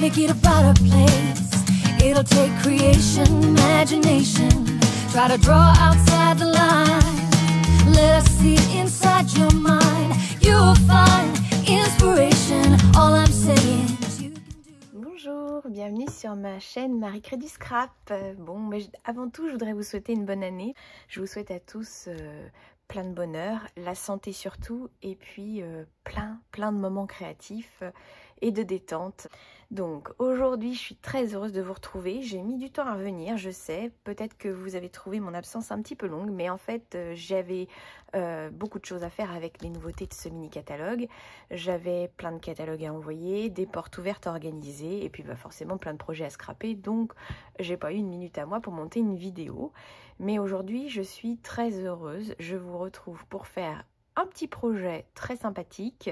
make it a better place. It'll take creation, imagination. Try to draw outside the line. Let us see inside your mind. You'll find inspiration. All I'm saying is you can do. Bonjour, bienvenue sur ma chaîne Marie crée du scrap. Bon, mais avant tout, je voudrais vous souhaiter une bonne année. Je vous souhaite à tous plein de bonheur, la santé surtout, et puis plein de moments créatifs et de détente. Donc aujourd'hui, je suis très heureuse de vous retrouver. J'ai mis du temps à revenir, je sais. Peut-être que vous avez trouvé mon absence un petit peu longue, mais en fait, j'avais beaucoup de choses à faire avec les nouveautés de ce mini-catalogue. J'avais plein de catalogues à envoyer, des portes ouvertes à organiser, et puis forcément plein de projets à scraper. Donc, j'ai pas eu une minute à moi pour monter une vidéo. Mais aujourd'hui, je suis très heureuse. Je vous retrouve pour faire un petit projet très sympathique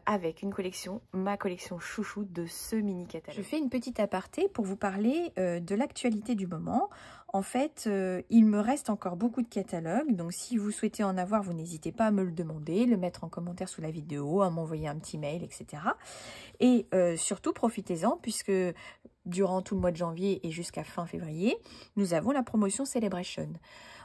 avec une collection, ma collection chouchou de ce mini catalogue. Je fais une petite aparté pour vous parler de l'actualité du moment. En fait, il me reste encore beaucoup de catalogues, donc si vous souhaitez en avoir, vous n'hésitez pas à me le demander, le mettre en commentaire sous la vidéo, à m'envoyer un petit mail, etc. Et surtout, profitez-en, puisque durant tout le mois de janvier et jusqu'à fin février, nous avons la promotion Celebration.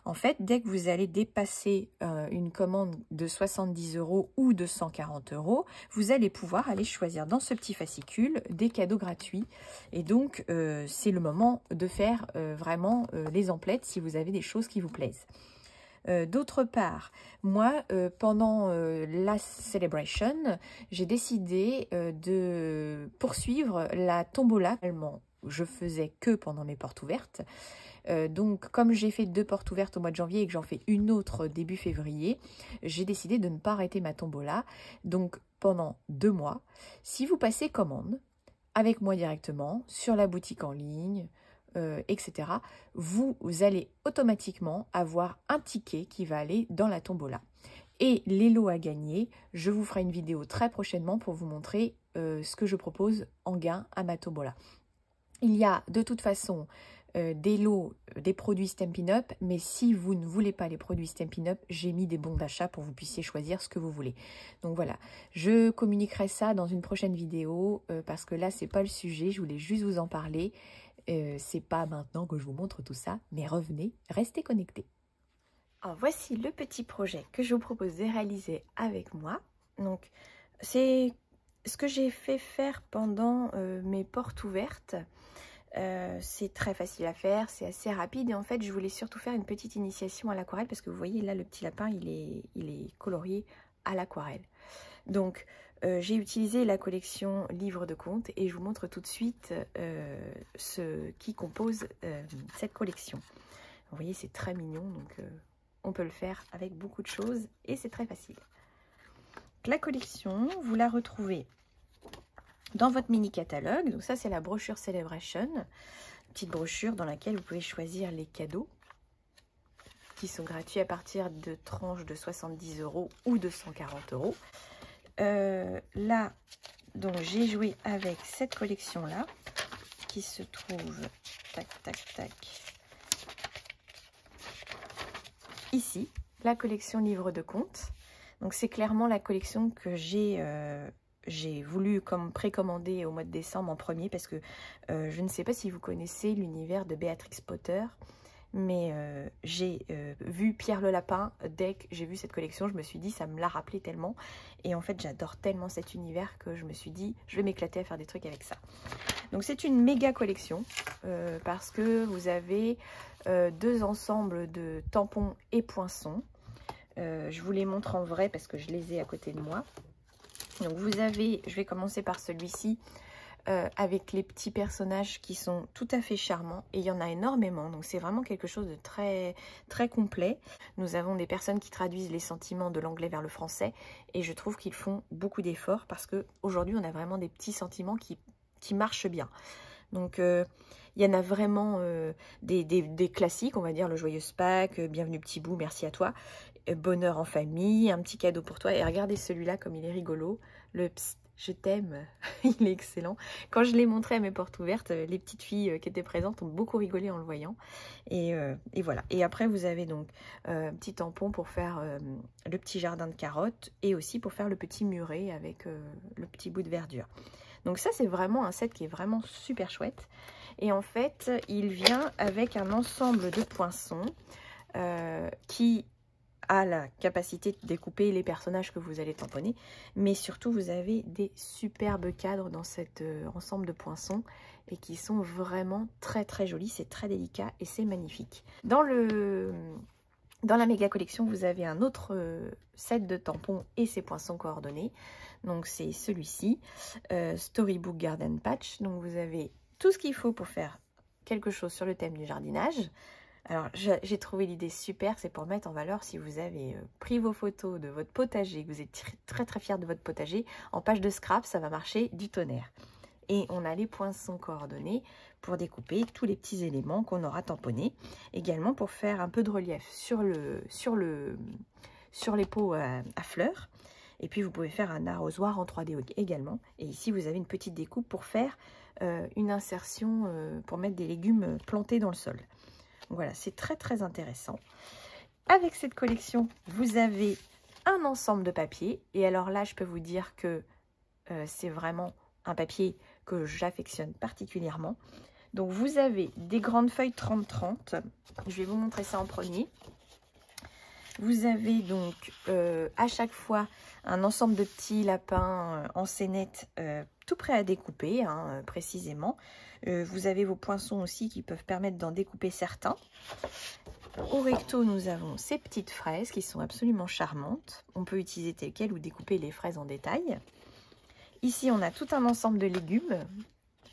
En fait, dès que vous allez dépasser une commande de 70 € ou de 140 €, vous allez pouvoir aller choisir dans ce petit fascicule des cadeaux gratuits. Et donc, c'est le moment de faire vraiment les emplettes si vous avez des choses qui vous plaisent. D'autre part, moi, pendant la Celebration, j'ai décidé de poursuivre la tombola. Je faisais que pendant mes portes ouvertes. Donc, comme j'ai fait 2 portes ouvertes au mois de janvier et que j'en fais une autre début février, j'ai décidé de ne pas arrêter ma tombola. Donc, pendant 2 mois, si vous passez commande avec moi directement sur la boutique en ligne, etc., vous allez automatiquement avoir un ticket qui va aller dans la tombola. Et les lots à gagner, je vous ferai une vidéo très prochainement pour vous montrer ce que je propose en gain à ma tombola. Il y a de toute façon des lots, des produits Stampin' Up, mais si vous ne voulez pas les produits Stampin' Up, j'ai mis des bons d'achat pour que vous puissiez choisir ce que vous voulez. Donc voilà, je communiquerai ça dans une prochaine vidéo parce que là, c'est pas le sujet, je voulais juste vous en parler. C'est pas maintenant que je vous montre tout ça, mais revenez, restez connectés. Alors voici le petit projet que je vous propose de réaliser avec moi. Donc c'est ce que j'ai fait faire pendant mes portes ouvertes. C'est très facile à faire, c'est assez rapide et en fait je voulais surtout faire une petite initiation à l'aquarelle parce que vous voyez là le petit lapin il est colorié à l'aquarelle. Donc j'ai utilisé la collection livre de compte et je vous montre tout de suite ce qui compose cette collection. Vous voyez c'est très mignon donc on peut le faire avec beaucoup de choses et c'est très facile. Donc, la collection vous la retrouvez dans votre mini catalogue. Donc ça c'est la brochure Celebration, petite brochure dans laquelle vous pouvez choisir les cadeaux qui sont gratuits à partir de tranches de 70 € ou de 140 €. Là donc j'ai joué avec cette collection là qui se trouve ici, la collection livre de compte. Donc c'est clairement la collection que j'ai voulu comme précommander au mois de décembre en premier parce que je ne sais pas si vous connaissez l'univers de Béatrix Potter, mais j'ai vu Pierre le Lapin. Dès que j'ai vu cette collection, je me suis dit ça me l'a rappelé tellement et en fait j'adore tellement cet univers que je me suis dit je vais m'éclater à faire des trucs avec ça. Donc c'est une méga collection parce que vous avez 2 ensembles de tampons et poinçons. Je vous les montre en vrai parce que je les ai à côté de moi. Donc vous avez, je vais commencer par celui-ci avec les petits personnages qui sont tout à fait charmants et il y en a énormément, donc c'est vraiment quelque chose de très complet. Nous avons des personnes qui traduisent les sentiments de l'anglais vers le français et je trouve qu'ils font beaucoup d'efforts parce qu'aujourd'hui on a vraiment des petits sentiments qui marchent bien. Donc il y en a vraiment des classiques, on va dire le Joyeuse Pâques, Bienvenue petit bout, merci à toi, Bonheur en famille, un petit cadeau pour toi. Et regardez celui-là comme il est rigolo, le Psst, je t'aime, il est excellent. Quand je l'ai montré à mes portes ouvertes, les petites filles qui étaient présentes ont beaucoup rigolé en le voyant. Et voilà. Et après vous avez donc un petit tampon pour faire le petit jardin de carottes et aussi pour faire le petit muret avec le petit bout de verdure. Donc ça, c'est vraiment un set qui est vraiment super chouette. Et en fait, il vient avec un ensemble de poinçons qui a la capacité de découper les personnages que vous allez tamponner. Mais surtout, vous avez des superbes cadres dans cet ensemble de poinçons et qui sont vraiment très très jolis. C'est très délicat et c'est magnifique. Dans la méga collection, vous avez un autre set de tampons et ses poinçons coordonnés. Donc c'est celui-ci, Storybook Garden Patch. Donc vous avez tout ce qu'il faut pour faire quelque chose sur le thème du jardinage. Alors j'ai trouvé l'idée super, c'est pour mettre en valeur si vous avez pris vos photos de votre potager, que vous êtes très très fier de votre potager, en page de scrap, ça va marcher du tonnerre. Et on a les poinçons coordonnés pour découper tous les petits éléments qu'on aura tamponnés. Également pour faire un peu de relief sur les pots à fleurs. Et puis vous pouvez faire un arrosoir en 3D également. Et ici vous avez une petite découpe pour faire une insertion, pour mettre des légumes plantés dans le sol. Voilà, c'est très très intéressant. Avec cette collection, vous avez un ensemble de papiers. Et alors là, je peux vous dire que c'est vraiment un papier que j'affectionne particulièrement. Donc vous avez des grandes feuilles 30-30. Je vais vous montrer ça en premier. Vous avez donc à chaque fois un ensemble de petits lapins en scénette tout prêt à découper, hein, précisément. Vous avez vos poinçons aussi qui peuvent permettre d'en découper certains. Au recto, nous avons ces petites fraises qui sont absolument charmantes. On peut utiliser telles quelles ou découper les fraises en détail. Ici, on a tout un ensemble de légumes,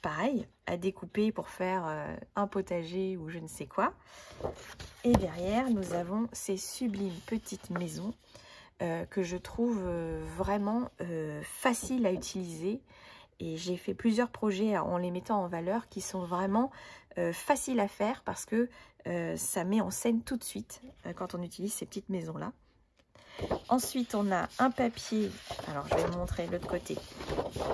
pareil, à découper pour faire un potager ou je ne sais quoi. Et derrière, nous avons ces sublimes petites maisons que je trouve vraiment faciles à utiliser. Et j'ai fait plusieurs projets en les mettant en valeur qui sont vraiment faciles à faire parce que ça met en scène tout de suite quand on utilise ces petites maisons-là. Ensuite, on a un papier, alors je vais vous montrer l'autre côté,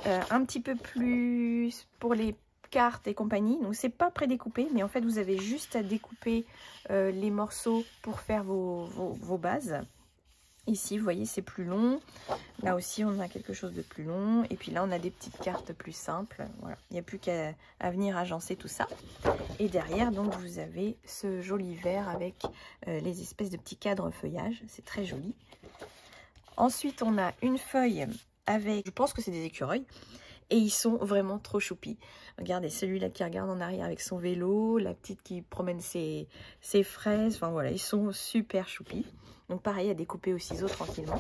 un petit peu plus pour les cartes et compagnie. Donc, c'est pas prédécoupé, mais en fait, vous avez juste à découper les morceaux pour faire vos bases. Ici, vous voyez, c'est plus long. Là aussi, on a quelque chose de plus long. Et puis là, on a des petites cartes plus simples. Voilà, il n'y a plus qu'à venir agencer tout ça. Et derrière, donc, vous avez ce joli vert avec les espèces de petits cadres feuillage. C'est très joli. Ensuite, on a une feuille avec, je pense que c'est des écureuils. Et ils sont vraiment trop choupis. Regardez, celui-là qui regarde en arrière avec son vélo, la petite qui promène ses fraises. Enfin voilà, ils sont super choupis. Donc pareil, à découper au ciseau tranquillement.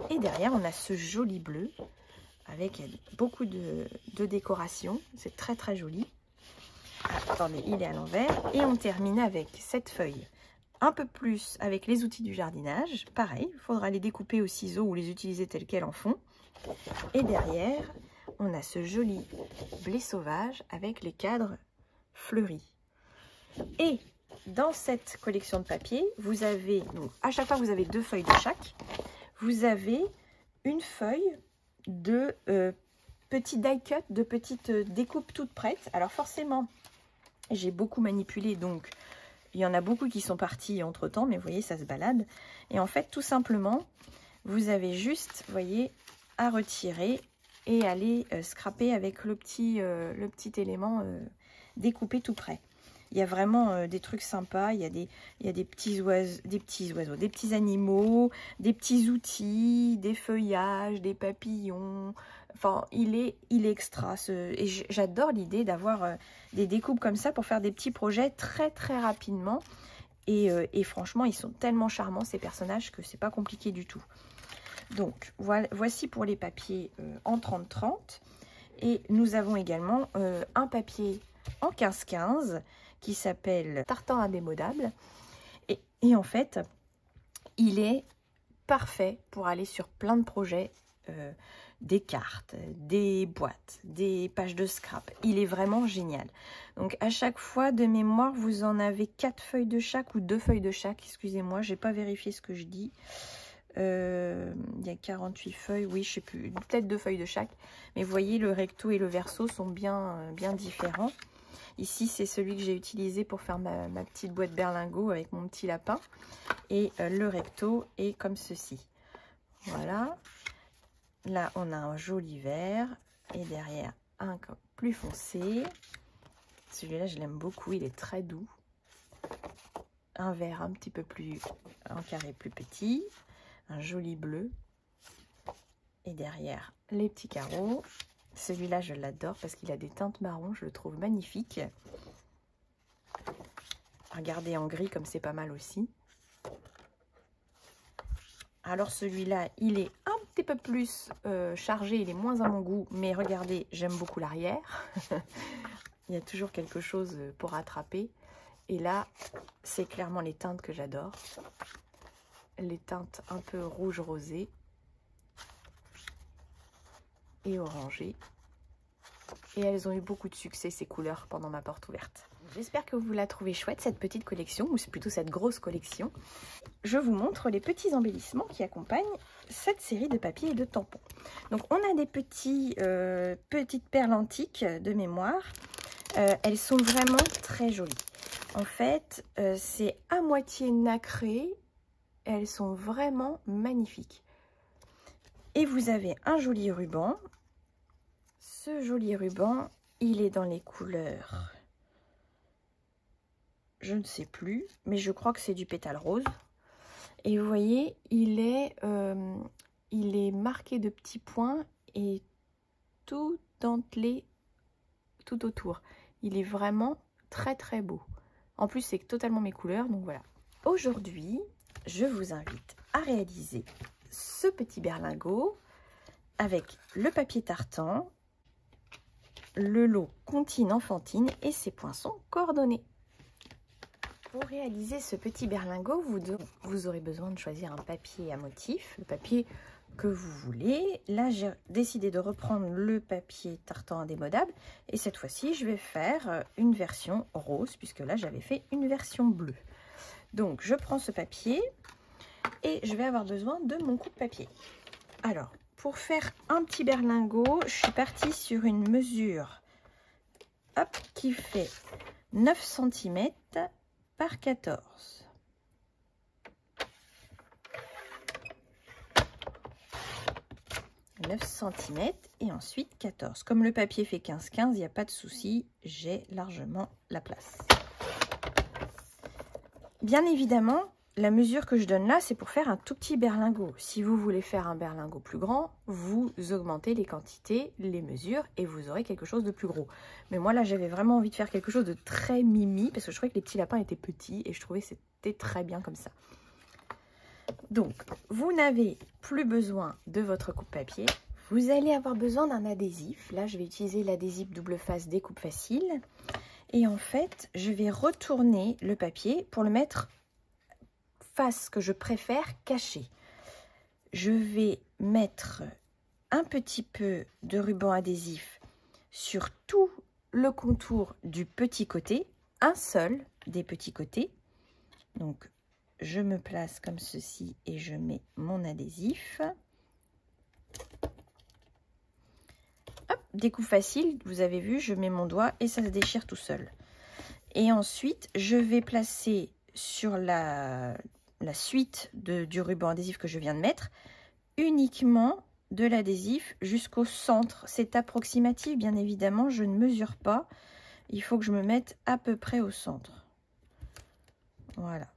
Et derrière, on a ce joli bleu avec beaucoup de décoration. C'est très très joli. Attendez, il est à l'envers. Et on termine avec cette feuille un peu plus avec les outils du jardinage. Pareil, il faudra les découper au ciseau ou les utiliser tels quels en fond. Et derrière, on a ce joli blé sauvage avec les cadres fleuris. Et dans cette collection de papier, vous avez, donc à chaque fois vous avez 2 feuilles de chaque. Vous avez une feuille de petits die cut, de petites découpes toutes prêtes. Alors forcément, j'ai beaucoup manipulé, donc il y en a beaucoup qui sont partis entre temps, mais vous voyez, ça se balade. Et en fait, tout simplement, vous avez juste, vous voyez, à retirer et aller scraper avec le petit élément découpé tout près. Il y a vraiment des trucs sympas, il y a des petits oiseaux, des petits animaux, des petits outils, des feuillages, des papillons. Enfin, il est extra. Et j'adore l'idée d'avoir des découpes comme ça pour faire des petits projets très très rapidement. Et franchement, ils sont tellement charmants ces personnages que c'est pas compliqué du tout. Donc, voici pour les papiers en 30-30. Et nous avons également un papier en 15-15 qui s'appelle Tartan indémodable. Et en fait, il est parfait pour aller sur plein de projets, des cartes, des boîtes, des pages de scrap. Il est vraiment génial. Donc, à chaque fois, de mémoire, vous en avez 4 feuilles de chaque ou 2 feuilles de chaque. Excusez-moi, je n'ai pas vérifié ce que je dis. Il y a 48 feuilles, oui, je sais plus, peut-être 2 feuilles de chaque, mais vous voyez, le recto et le verso sont bien différents. Ici, c'est celui que j'ai utilisé pour faire ma petite boîte berlingot avec mon petit lapin, et le recto est comme ceci. Voilà, là on a un joli vert, Et derrière, un plus foncé. Celui-là, je l'aime beaucoup, il est très doux. Un vert un petit peu plus, en carré plus petit. Un joli bleu. Et derrière, les petits carreaux. Celui-là, je l'adore parce qu'il a des teintes marron, je le trouve magnifique. Regardez en gris, comme c'est pas mal aussi. Alors celui-là, il est un petit peu plus chargé, il est moins à mon goût, mais regardez, j'aime beaucoup l'arrière. Il y a toujours quelque chose pour rattraper. Et là, c'est clairement les teintes que j'adore. Les teintes un peu rouge rosé et orangé. Et elles ont eu beaucoup de succès, ces couleurs, pendant ma porte ouverte. J'espère que vous la trouvez chouette, cette petite collection, ou c'est plutôt cette grosse collection. Je vous montre les petits embellissements qui accompagnent cette série de papiers et de tampons. Donc, on a des petites perles antiques de mémoire. Elles sont vraiment très jolies. En fait, c'est à moitié nacré. Elles sont vraiment magnifiques. Et vous avez un joli ruban. Ce joli ruban, il est dans les couleurs, je ne sais plus, mais je crois que c'est du pétale rose. Et vous voyez, il est marqué de petits points et tout dentelé tout autour. Il est vraiment très très beau. En plus, c'est totalement mes couleurs, donc voilà. Aujourd'hui, je vous invite à réaliser ce petit berlingot avec le papier tartan, le lot comptine enfantine et ses poinçons coordonnés. Pour réaliser ce petit berlingot, vous aurez besoin de choisir un papier à motif, le papier que vous voulez. Là, j'ai décidé de reprendre le papier tartan indémodable et cette fois-ci, je vais faire une version rose puisque là, j'avais fait une version bleue. Donc, je prends ce papier et je vais avoir besoin de mon coupe-papier. Alors, pour faire un petit berlingot, je suis partie sur une mesure qui fait 9 cm par 14. « 9 cm et ensuite 14. Comme le papier fait 15-15, il n'y a pas de souci, j'ai largement la place. Bien évidemment, la mesure que je donne là, c'est pour faire un tout petit berlingot. Si vous voulez faire un berlingot plus grand, vous augmentez les quantités, les mesures et vous aurez quelque chose de plus gros. Mais moi, là, j'avais vraiment envie de faire quelque chose de très mimi parce que je trouvais que les petits lapins étaient petits et je trouvais que c'était très bien comme ça. Donc, vous n'avez plus besoin de votre coupe-papier. Vous allez avoir besoin d'un adhésif. Là, je vais utiliser l'adhésif double face découpe facile. Et en fait, je vais retourner le papier pour le mettre face que je préfère cacher. Je vais mettre un petit peu de ruban adhésif sur tout le contour du petit côté, un seul des petits côtés. Donc, je me place comme ceci et je mets mon adhésif. Hop, découpe facile, vous avez vu, je mets mon doigt et ça se déchire tout seul. Et ensuite, je vais placer sur la suite du ruban adhésif que je viens de mettre, uniquement de l'adhésif jusqu'au centre. C'est approximatif, bien évidemment, je ne mesure pas. Il faut que je me mette à peu près au centre. Voilà.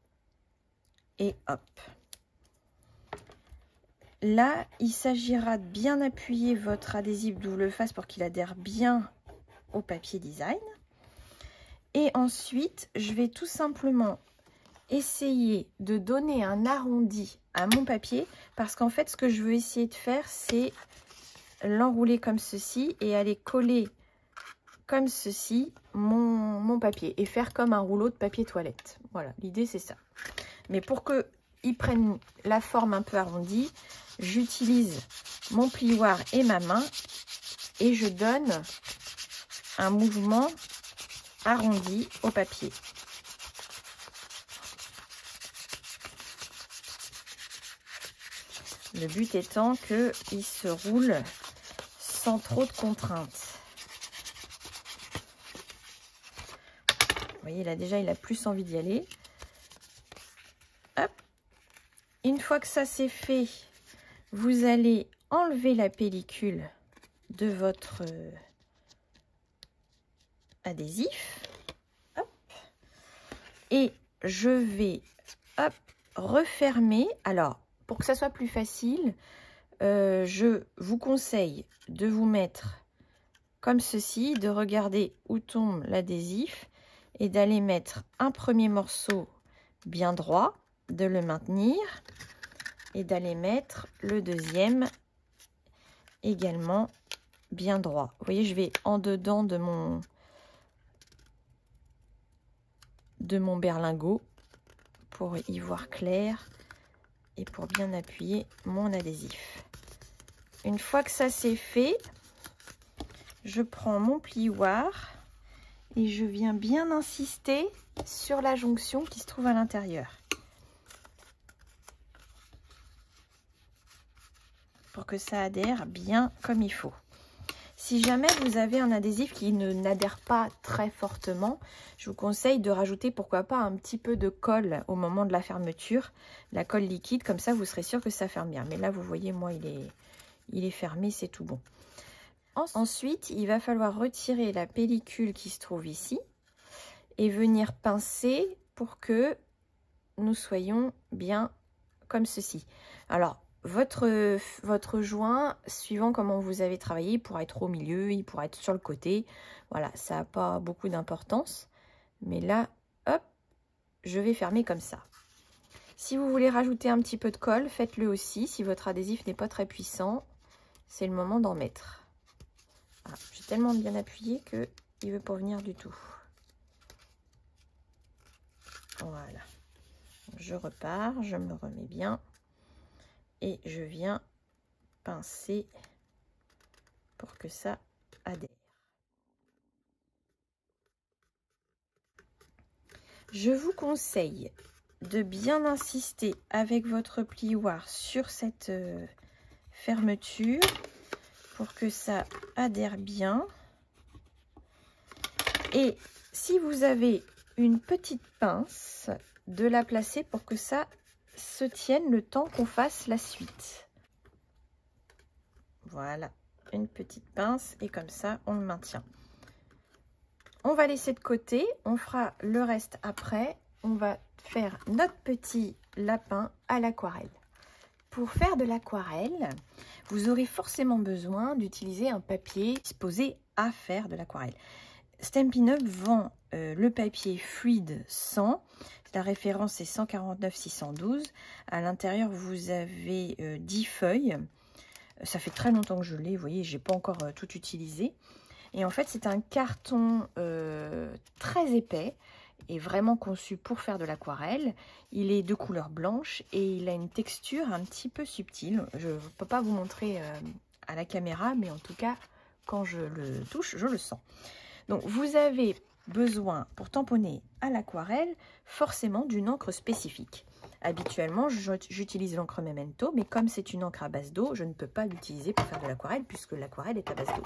Et hop. Là, il s'agira de bien appuyer votre adhésif double face pour qu'il adhère bien au papier design. Et ensuite, je vais tout simplement essayer de donner un arrondi à mon papier parce qu'en fait, ce que je veux essayer de faire, c'est l'enrouler comme ceci et aller coller comme ceci mon papier et faire comme un rouleau de papier toilette. Voilà, l'idée c'est ça. Mais pour qu'il prenne la forme un peu arrondie, j'utilise mon plioir et ma main et je donne un mouvement arrondi au papier. Le but étant qu'il se roule sans trop de contraintes. Vous voyez, là déjà, il a plus envie d'y aller. Hop. Une fois que ça c'est fait, vous allez enlever la pellicule de votre adhésif. Hop. Et je vais hop, refermer. Alors, pour que ça soit plus facile, je vous conseille de vous mettre comme ceci, de regarder où tombe l'adhésif et d'aller mettre un premier morceau bien droit, de le maintenir et d'aller mettre le deuxième également bien droit. Vous voyez, je vais en dedans de mon berlingot pour y voir clair et pour bien appuyer mon adhésif. Une fois que ça c'est fait, je prends mon plioir et je viens bien insister sur la jonction qui se trouve à l'intérieur pour que ça adhère bien comme il faut. Si jamais vous avez un adhésif qui n'adhère pas très fortement, je vous conseille de rajouter pourquoi pas un petit peu de colle au moment de la fermeture, la colle liquide, comme ça vous serez sûr que ça ferme bien. Mais là vous voyez, moi il est fermé, c'est tout bon. Ensuite, il va falloir retirer la pellicule qui se trouve ici et venir pincer pour que nous soyons bien comme ceci. Alors, votre joint, suivant comment vous avez travaillé, il pourra être au milieu, il pourra être sur le côté. Voilà, ça n'a pas beaucoup d'importance. Mais là, hop, je vais fermer comme ça. Si vous voulez rajouter un petit peu de colle, faites-le aussi. Si votre adhésif n'est pas très puissant, c'est le moment d'en mettre. Ah, j'ai tellement bien appuyé qu'il ne veut pas venir du tout. Voilà. Je repars, je me remets bien. Et je viens pincer pour que ça adhère. Je vous conseille de bien insister avec votre plioir sur cette fermeture pour que ça adhère bien. Et si vous avez une petite pince, de la placer pour que ça se tienne le temps qu'on fasse la suite. Voilà, une petite pince et comme ça on le maintient. On va laisser de côté, on fera le reste après. On va faire notre petit lapin à l'aquarelle. Pour faire de l'aquarelle, vous aurez forcément besoin d'utiliser un papier disposé à faire de l'aquarelle. Stampin' Up vend le papier fluide 100. La référence est 149 612. À l'intérieur, vous avez 10 feuilles. Ça fait très longtemps que je l'ai. Vous voyez, j'ai pas encore tout utilisé. Et en fait, c'est un carton très épais et vraiment conçu pour faire de l'aquarelle. Il est de couleur blanche et il a une texture un petit peu subtile. Je ne peux pas vous montrer à la caméra, mais en tout cas, quand je le touche, je le sens. Donc, vous avez besoin, pour tamponner à l'aquarelle, forcément d'une encre spécifique. Habituellement, j'utilise l'encre Memento, mais comme c'est une encre à base d'eau, je ne peux pas l'utiliser pour faire de l'aquarelle, puisque l'aquarelle est à base d'eau.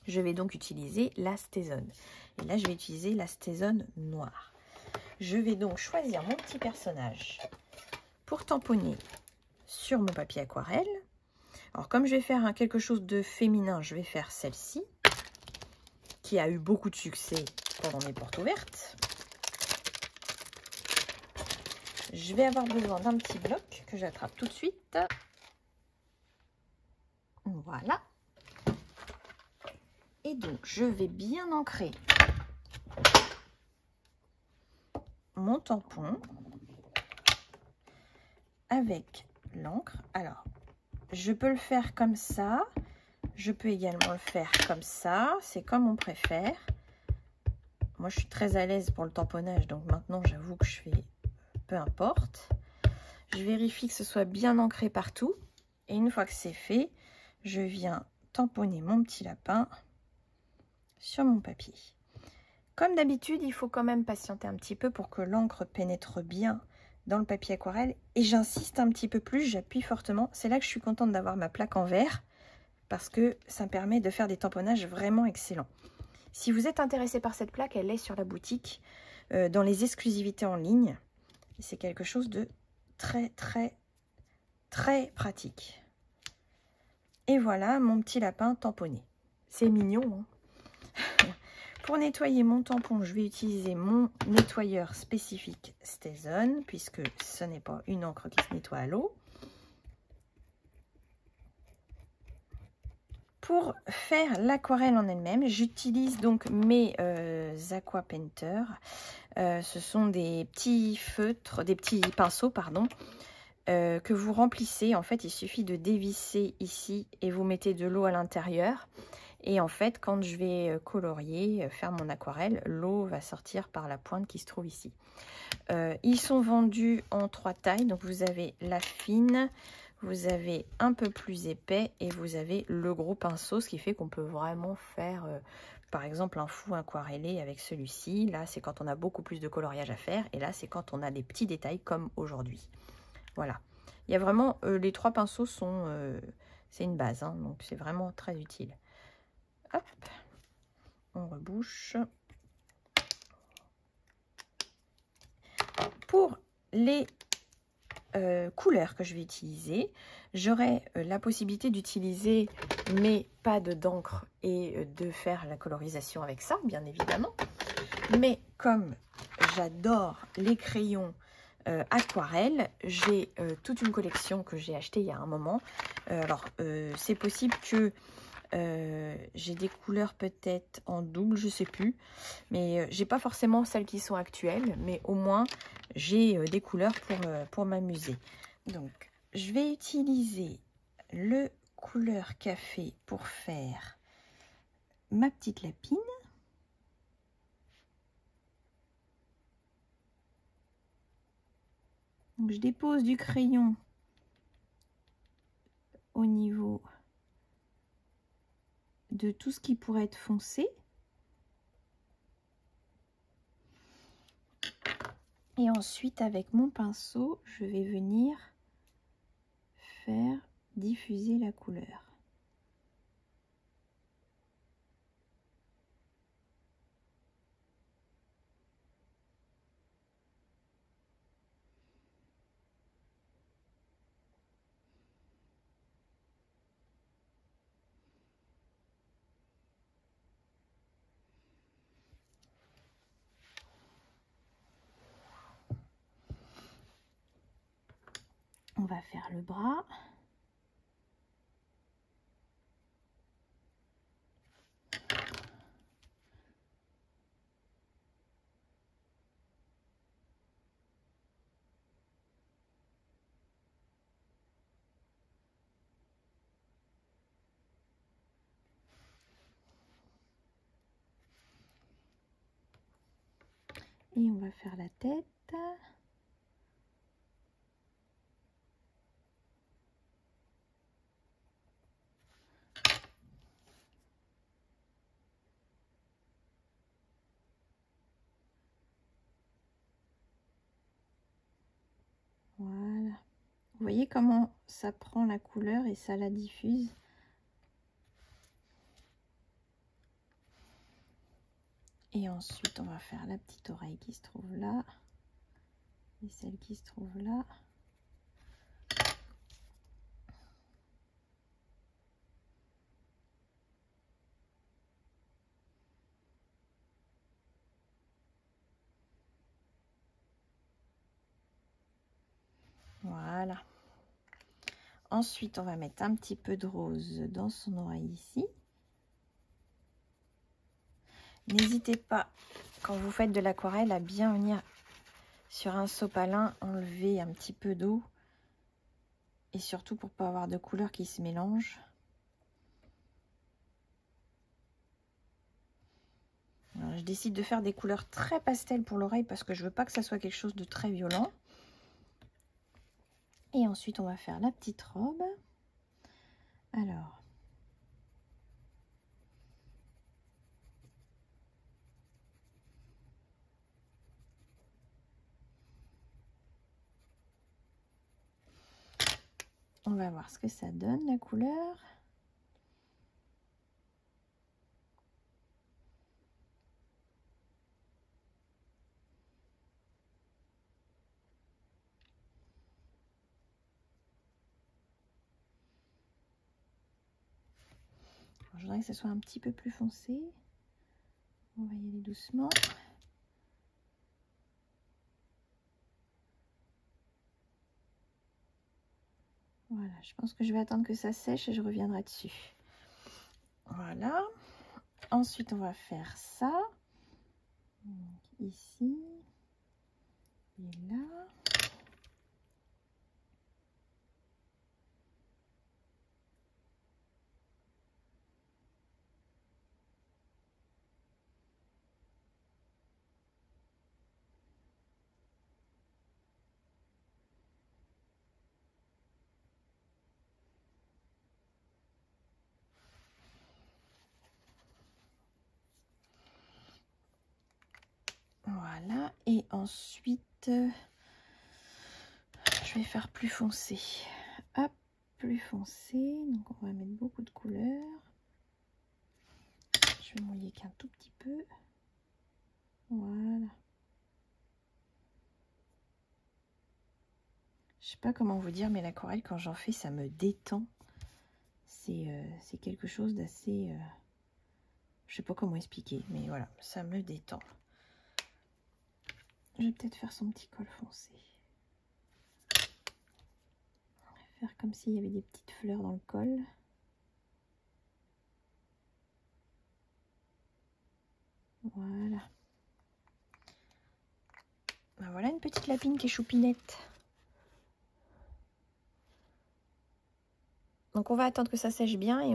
Je vais donc utiliser la Stazone. Et là, je vais utiliser la Stazone noire. Je vais donc choisir mon petit personnage pour tamponner sur mon papier aquarelle. Alors, comme je vais faire quelque chose de féminin, je vais faire celle-ci, qui a eu beaucoup de succès pendant mes portes ouvertes. Je vais avoir besoin d'un petit bloc que j'attrape tout de suite. Voilà. Et donc, je vais bien ancrer mon tampon avec l'encre. Alors, je peux le faire comme ça. Je peux également le faire comme ça. C'est comme on préfère. Moi, je suis très à l'aise pour le tamponnage. Donc maintenant, j'avoue que je fais peu importe. Je vérifie que ce soit bien ancré partout. Et une fois que c'est fait, je viens tamponner mon petit lapin sur mon papier. Comme d'habitude, il faut quand même patienter un petit peu pour que l'encre pénètre bien dans le papier aquarelle. Et j'insiste un petit peu plus, j'appuie fortement. C'est là que je suis contente d'avoir ma plaque en verre parce que ça me permet de faire des tamponnages vraiment excellents. Si vous êtes intéressé par cette plaque, elle est sur la boutique dans les exclusivités en ligne. C'est quelque chose de très pratique. Et voilà mon petit lapin tamponné. C'est mignon, hein. Pour nettoyer mon tampon, je vais utiliser mon nettoyeur spécifique StazOn, puisque ce n'est pas une encre qui se nettoie à l'eau. Pour faire l'aquarelle en elle-même, j'utilise donc mes Aqua Painter. Ce sont des petits feutres, des petits pinceaux, pardon, que vous remplissez. En fait, il suffit de dévisser ici et vous mettez de l'eau à l'intérieur. Et en fait, quand je vais colorier, faire mon aquarelle, l'eau va sortir par la pointe qui se trouve ici. Ils sont vendus en 3 tailles. Donc, vous avez la fine, vous avez un peu plus épais et vous avez le gros pinceau, ce qui fait qu'on peut vraiment faire, par exemple, un fou aquarellé avec celui-ci. Là, c'est quand on a beaucoup plus de coloriage à faire. Et là, c'est quand on a des petits détails comme aujourd'hui. Voilà. Il y a vraiment, les 3 pinceaux sont, c'est une base, hein, donc c'est vraiment très utile. Hop, on rebouche. Pour les couleurs que je vais utiliser, j'aurai la possibilité d'utiliser mes pads d'encre et de faire la colorisation avec ça, bien évidemment. Mais comme j'adore les crayons aquarelle, j'ai toute une collection que j'ai achetée il y a un moment. Alors, c'est possible que j'ai des couleurs peut-être en double, je sais plus, mais j'ai pas forcément celles qui sont actuelles, mais au moins j'ai des couleurs pour m'amuser. Donc je vais utiliser le couleur café pour faire ma petite lapine. Donc je dépose du crayon au niveau de tout ce qui pourrait être foncé. Et ensuite, avec mon pinceau, je vais venir faire diffuser la couleur. On va faire le bras. Et on va faire la tête. Voilà. Vous voyez comment ça prend la couleur et ça la diffuse. Et ensuite, on va faire la petite oreille qui se trouve là. Et celle qui se trouve là. Voilà. Ensuite, on va mettre un petit peu de rose dans son oreille ici. N'hésitez pas, quand vous faites de l'aquarelle, à bien venir sur un sopalin, enlever un petit peu d'eau. Et surtout pour pas avoir de couleurs qui se mélangent. Alors, je décide de faire des couleurs très pastel pour l'oreille parce que je veux pas que ça soit quelque chose de très violent. Et ensuite, on va faire la petite robe. Alors, on va voir ce que ça donne, la couleur. je voudrais que ça soit un petit peu plus foncé. On va y aller doucement. Voilà, je pense que je vais attendre que ça sèche et je reviendrai dessus. Voilà. Ensuite, on va faire ça. Donc, ici et là. Voilà, et ensuite, je vais faire plus foncé. Hop, plus foncé. Donc, on va mettre beaucoup de couleurs. Je vais mouiller qu'un tout petit peu. Voilà. Je sais pas comment vous dire, mais l'aquarelle, quand j'en fais, ça me détend. C'est quelque chose d'assez... je sais pas comment expliquer, mais voilà, ça me détend. Je vais peut-être faire son petit col foncé. Faire comme s'il y avait des petites fleurs dans le col. Voilà. Ben voilà une petite lapine qui est choupinette. Donc on va attendre que ça sèche bien et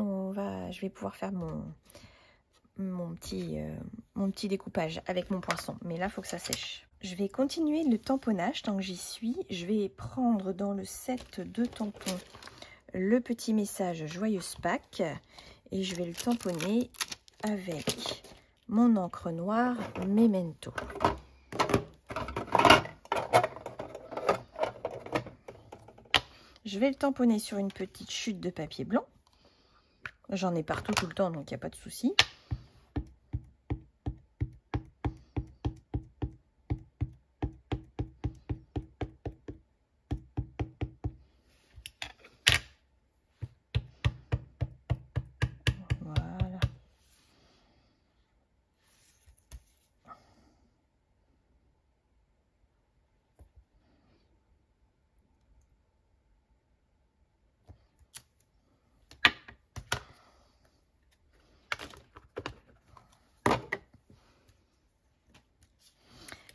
je vais pouvoir faire mon petit découpage avec mon poinçon. Mais là, il faut que ça sèche. Je vais continuer le tamponnage tant que j'y suis. Je vais prendre dans le set de tampons le petit message Joyeuse Pâques et je vais le tamponner avec mon encre noire Memento. Je vais le tamponner sur une petite chute de papier blanc. J'en ai partout tout le temps, donc il n'y a pas de souci. Voilà.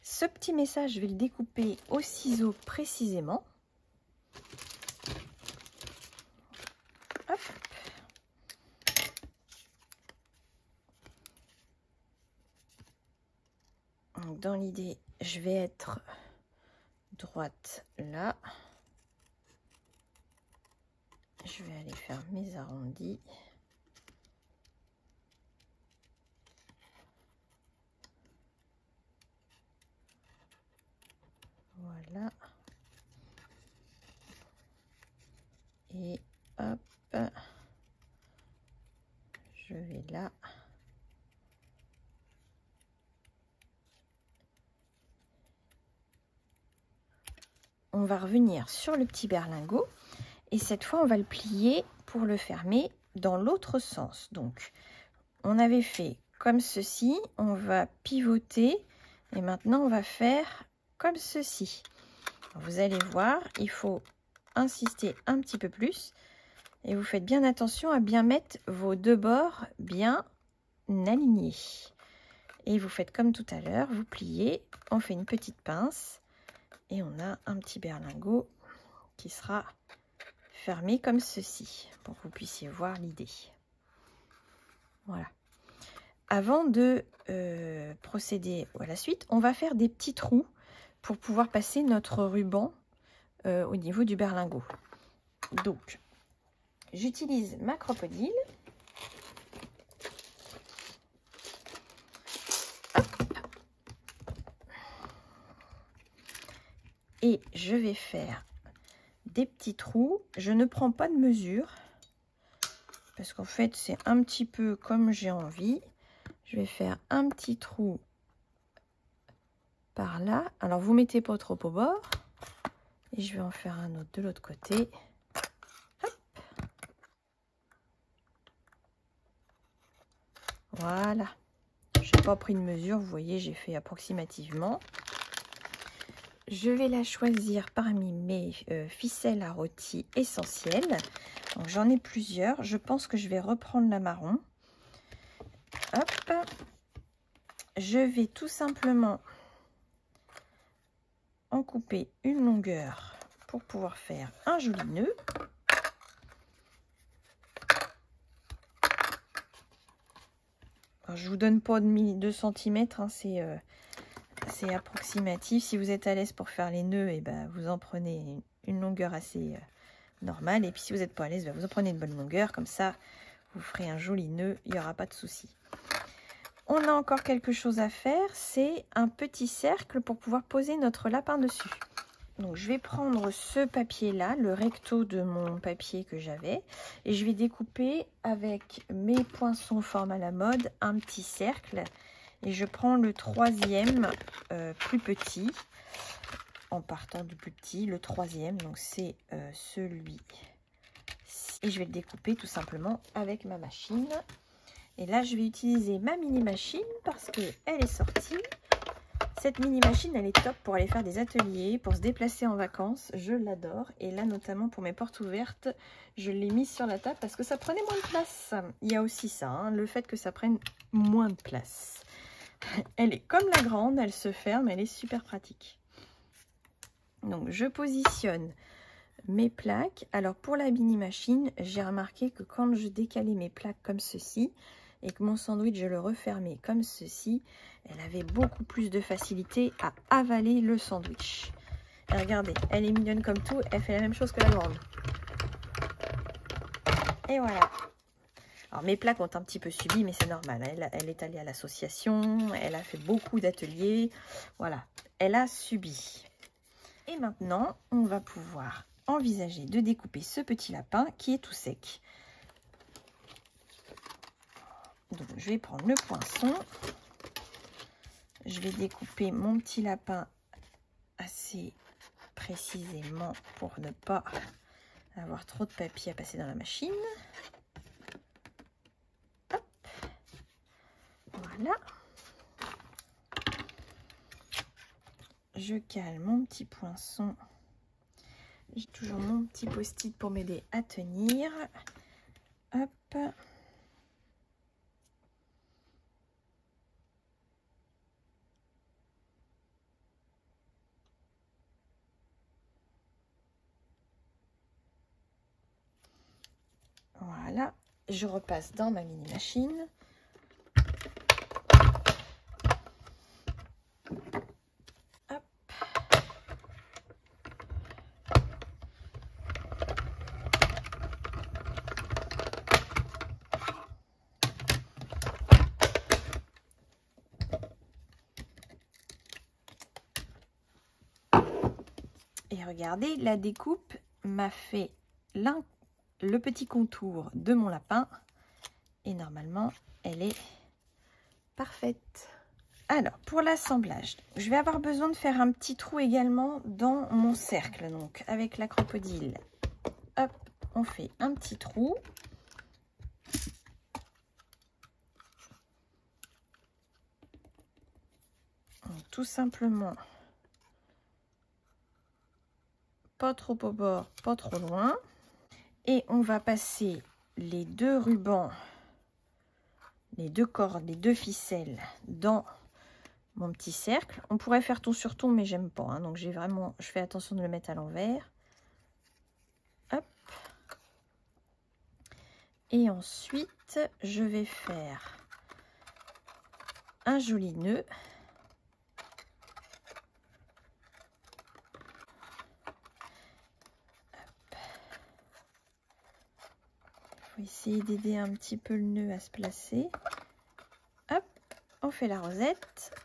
Ce petit message, je vais le découper au ciseau précisément. Hop. Dans l'idée, je vais être droite là. Je vais aller faire mes arrondis. Voilà. Et hop. Je vais là. On va revenir sur le petit berlingot. Et cette fois, on va le plier pour le fermer dans l'autre sens. Donc, on avait fait comme ceci. On va pivoter. Et maintenant, on va faire comme ceci. Vous allez voir, il faut insister un petit peu plus. Et vous faites bien attention à bien mettre vos deux bords bien alignés. Et vous faites comme tout à l'heure, vous pliez, on fait une petite pince. Et on a un petit berlingot qui sera fermé comme ceci, pour que vous puissiez voir l'idée. Voilà. Avant de procéder à la suite, on va faire des petits trous pour pouvoir passer notre ruban au niveau du berlingot. Donc, j'utilise ma crocodile. Et je vais faire des petits trous. Je ne prends pas de mesure parce qu'en fait c'est un petit peu comme j'ai envie. Je vais faire un petit trou par là. Alors vous mettez pas trop au bord. Et je vais en faire un autre de l'autre côté. Hop. Voilà. Je n'ai pas pris de mesure, vous voyez, j'ai fait approximativement. Je vais la choisir parmi mes ficelles à rôti essentielles. J'en ai plusieurs. Je pense que je vais reprendre la marron. Hop. Je vais tout simplement en couper une longueur pour pouvoir faire un joli nœud. Alors, je vous donne pas de centimètres, hein, c'est approximatif. Si vous êtes à l'aise pour faire les nœuds, et ben, vous en prenez une longueur assez normale. Et puis si vous n'êtes pas à l'aise, ben, vous en prenez une bonne longueur. Comme ça, vous ferez un joli nœud, il n'y aura pas de souci. On a encore quelque chose à faire, c'est un petit cercle pour pouvoir poser notre lapin dessus. Donc je vais prendre ce papier-là, le recto de mon papier que j'avais, et je vais découper avec mes poinçons forme à la mode un petit cercle. Et je prends le troisième plus petit, en partant du plus petit, le troisième, donc c'est celui-ci. Et je vais le découper tout simplement avec ma machine. Et là, je vais utiliser ma mini-machine parce qu'elle est sortie. Cette mini-machine, elle est top pour aller faire des ateliers, pour se déplacer en vacances. Je l'adore. Et là, notamment pour mes portes ouvertes, je l'ai mise sur la table parce que ça prenait moins de place. Il y a aussi ça, hein, le fait que ça prenne moins de place. Elle est comme la grande, elle se ferme, elle est super pratique. Donc, je positionne mes plaques. Alors, pour la mini-machine, j'ai remarqué que quand je décalais mes plaques comme ceci, et que mon sandwich, je le refermais comme ceci, elle avait beaucoup plus de facilité à avaler le sandwich. Et regardez, elle est mignonne comme tout, elle fait la même chose que la grande. Et voilà. Alors mes plaques ont un petit peu subi, mais c'est normal. Elle est allée à l'association, elle a fait beaucoup d'ateliers. Voilà, elle a subi. Et maintenant, on va pouvoir envisager de découper ce petit lapin qui est tout sec. Donc, je vais prendre le poinçon. Je vais découper mon petit lapin assez précisément pour ne pas avoir trop de papier à passer dans la machine. Hop. Voilà. Je cale mon petit poinçon. J'ai toujours mon petit post-it pour m'aider à tenir. Hop. Voilà, je repasse dans ma mini-machine. Hop. Et regardez, la découpe m'a fait le petit contour de mon lapin et normalement elle est parfaite. Alors pour l'assemblage, je vais avoir besoin de faire un petit trou également dans mon cercle. Donc avec la crocodile, hop, on fait un petit trou. Donc, tout simplement, pas trop au bord, pas trop loin. Et on va passer les deux rubans, les deux cordes, les deux ficelles dans mon petit cercle. On pourrait faire ton sur ton, mais j'aime pas. Hein, donc je fais attention de le mettre à l'envers. Hop. Et ensuite, je vais faire un joli nœud. Faut essayer d'aider un petit peu le nœud à se placer. Hop, on fait la rosette.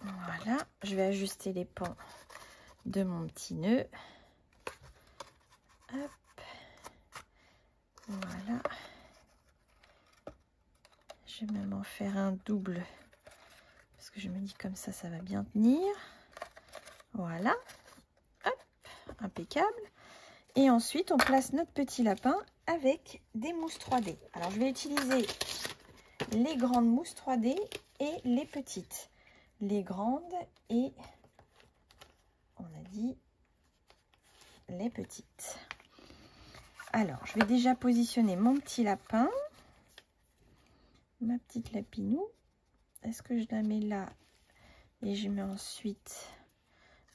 Voilà, je vais ajuster les pans de mon petit nœud. Hop, voilà. Je vais même en faire un double parce que je me dis comme ça va bien tenir. Voilà, hop, impeccable. Et ensuite, on place notre petit lapin avec des mousses 3D. Alors, je vais utiliser les grandes mousses 3D et les petites. Les grandes et, on a dit, les petites. Alors, je vais déjà positionner mon petit lapin. Ma petite lapinou. Est-ce que je la mets là? Et je mets ensuite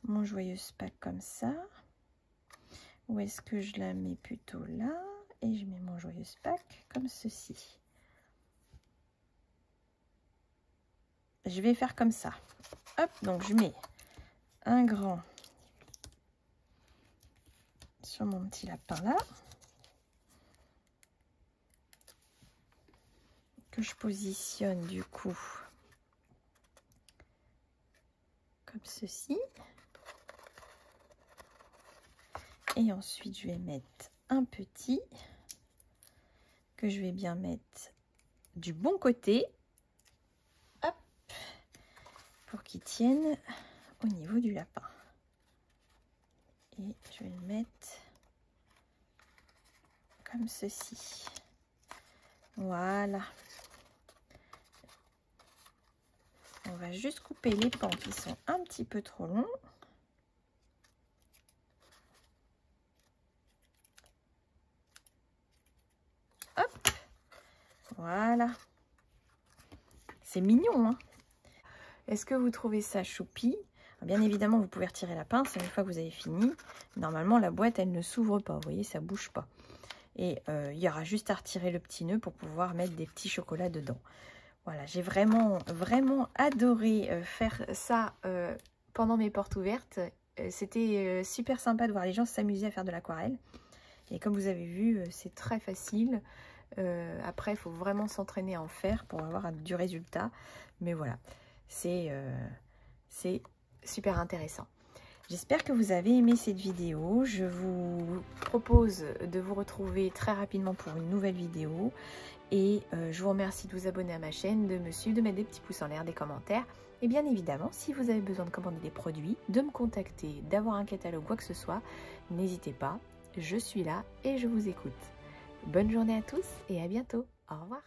mon joyeux Pâques comme ça. Ou est-ce que je la mets plutôt là? Et je mets mon joyeux Pâques comme ceci. Je vais faire comme ça. Hop, donc je mets un grand sur mon petit lapin là. Que je positionne du coup comme ceci. Et ensuite, je vais mettre un petit que je vais bien mettre du bon côté. Hop, pour qu'il tienne au niveau du lapin. Et je vais le mettre comme ceci. Voilà. On va juste couper les pans qui sont un petit peu trop longs. Hop, voilà. C'est mignon, hein? Est-ce que vous trouvez ça choupi? Bien évidemment, vous pouvez retirer la pince une fois que vous avez fini. Normalement, la boîte, elle ne s'ouvre pas. Vous voyez, ça bouge pas. Et il y aura juste à retirer le petit nœud pour pouvoir mettre des petits chocolats dedans. Voilà, j'ai vraiment adoré faire ça pendant mes portes ouvertes. C'était super sympa de voir les gens s'amuser à faire de l'aquarelle. Et comme vous avez vu, c'est très facile. Après, il faut vraiment s'entraîner à en faire pour avoir du résultat. Mais voilà, c'est super intéressant. J'espère que vous avez aimé cette vidéo. Je vous propose de vous retrouver très rapidement pour une nouvelle vidéo. Et je vous remercie de vous abonner à ma chaîne, de me suivre, de mettre des petits pouces en l'air, des commentaires. Et bien évidemment, si vous avez besoin de commander des produits, de me contacter, d'avoir un catalogue ou quoi que ce soit, n'hésitez pas. Je suis là et je vous écoute. Bonne journée à tous et à bientôt. Au revoir.